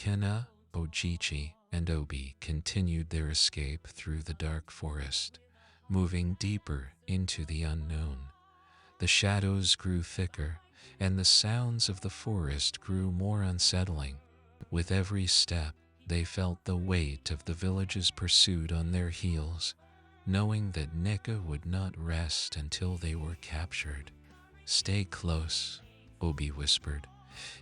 Ikenna, Ogechi, and Obi continued their escape through the dark forest, moving deeper into the unknown. The shadows grew thicker, and the sounds of the forest grew more unsettling. With every step, they felt the weight of the village's pursuit on their heels, knowing that Nneka would not rest until they were captured. "Stay close," Obi whispered,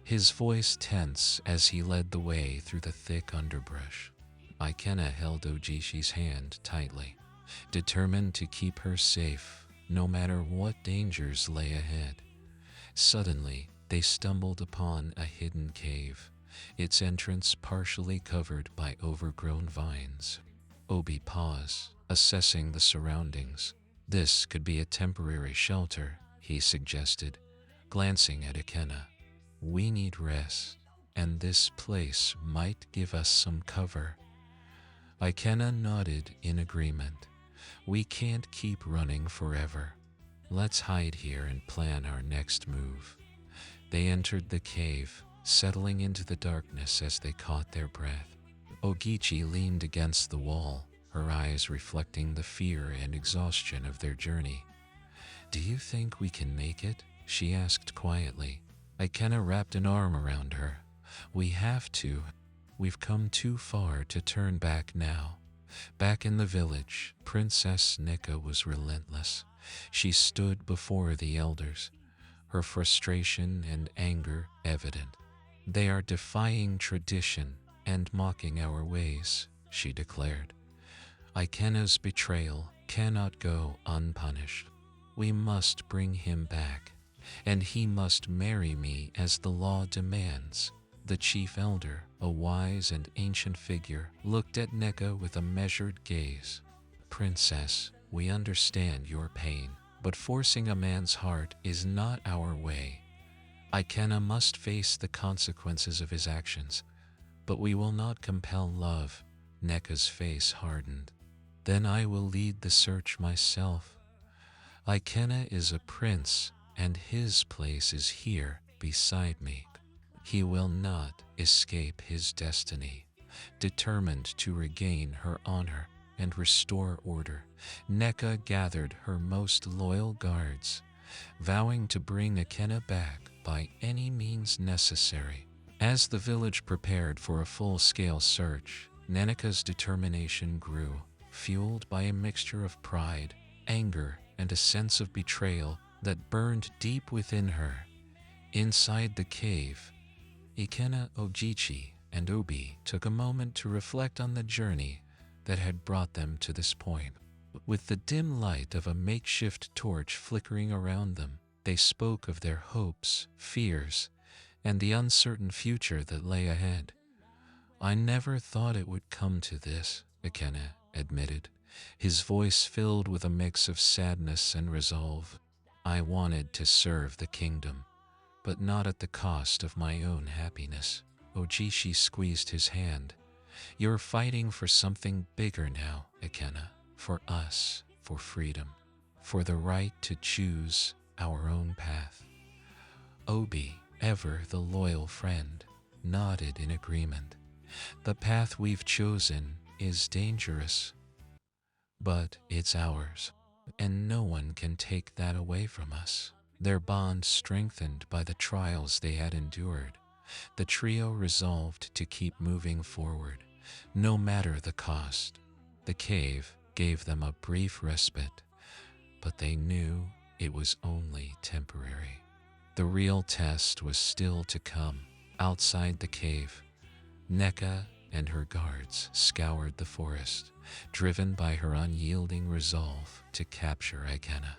his voice tense as he led the way through the thick underbrush. Ikenna held Ogechi's hand tightly, determined to keep her safe no matter what dangers lay ahead. Suddenly, they stumbled upon a hidden cave, its entrance partially covered by overgrown vines. Obi paused, assessing the surroundings. "This could be a temporary shelter," he suggested, glancing at Ikenna. "We need rest, and this place might give us some cover." Ikenna nodded in agreement. "We can't keep running forever. Let's hide here and plan our next move." They entered the cave, settling into the darkness as they caught their breath. Ogechi leaned against the wall, her eyes reflecting the fear and exhaustion of their journey. "Do you think we can make it?" she asked quietly. Ikenna wrapped an arm around her. "We have to. We've come too far to turn back now." Back in the village, Princess Nneka was relentless. She stood before the elders, her frustration and anger evident. "They are defying tradition and mocking our ways," she declared. "Ikenna's betrayal cannot go unpunished. We must bring him back, and he must marry me as the law demands." The chief elder, a wise and ancient figure, looked at Nneka with a measured gaze. "Princess, we understand your pain, but forcing a man's heart is not our way. Ikenna must face the consequences of his actions, but we will not compel love." Nneka's face hardened. "Then I will lead the search myself. Ikenna is a prince, and his place is here beside me. He will not escape his destiny." Determined to regain her honor and restore order, Nneka gathered her most loyal guards, vowing to bring Ikenna back by any means necessary. As the village prepared for a full-scale search, Nneka's determination grew, fueled by a mixture of pride, anger, and a sense of betrayal that burned deep within her. Inside the cave, Ikenna, Ogechi, and Obi took a moment to reflect on the journey that had brought them to this point. With the dim light of a makeshift torch flickering around them, they spoke of their hopes, fears, and the uncertain future that lay ahead. "I never thought it would come to this," Ikenna admitted, his voice filled with a mix of sadness and resolve. "I wanted to serve the kingdom, but not at the cost of my own happiness." Ogechi squeezed his hand. "You're fighting for something bigger now, Ikenna. For us, for freedom, for the right to choose our own path." Obi, ever the loyal friend, nodded in agreement. "The path we've chosen is dangerous, but it's ours, and no one can take that away from us." Their bond strengthened by the trials they had endured, the trio resolved to keep moving forward, no matter the cost. The cave gave them a brief respite, but they knew it was only temporary. The real test was still to come. Outside the cave, Nneka and her guards scoured the forest, driven by her unyielding resolve to capture Ikenna.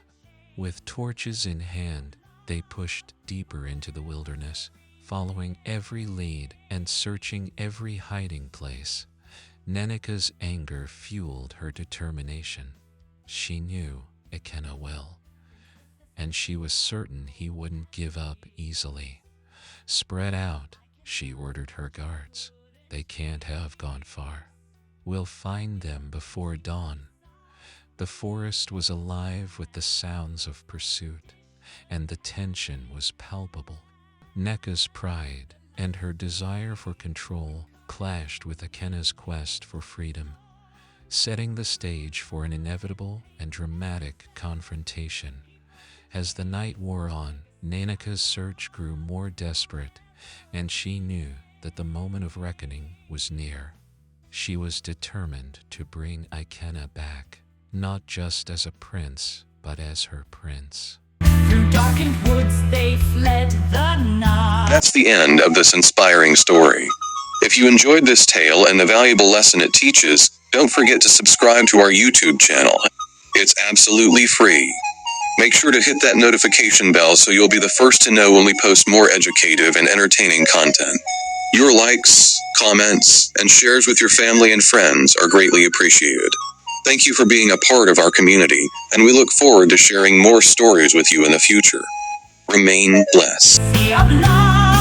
With torches in hand, they pushed deeper into the wilderness, following every lead and searching every hiding place. Nneka's anger fueled her determination. She knew Ikenna well, and she was certain he wouldn't give up easily. "Spread out," she ordered her guards. "They can't have gone far. We'll find them before dawn." The forest was alive with the sounds of pursuit, and the tension was palpable. Nneka's pride and her desire for control clashed with Ikenna's quest for freedom, setting the stage for an inevitable and dramatic confrontation. As the night wore on, Nneka's search grew more desperate, and she knew that the moment of reckoning was near. She was determined to bring Ikenna back, not just as a prince, but as her prince. Through darkened woods they fled the night. That's the end of this inspiring story. If you enjoyed this tale and the valuable lesson it teaches, don't forget to subscribe to our YouTube channel. It's absolutely free. Make sure to hit that notification bell so you'll be the first to know when we post more educative and entertaining content. Your likes, comments, and shares with your family and friends are greatly appreciated. Thank you for being a part of our community, and we look forward to sharing more stories with you in the future. Remain blessed. Sea of love.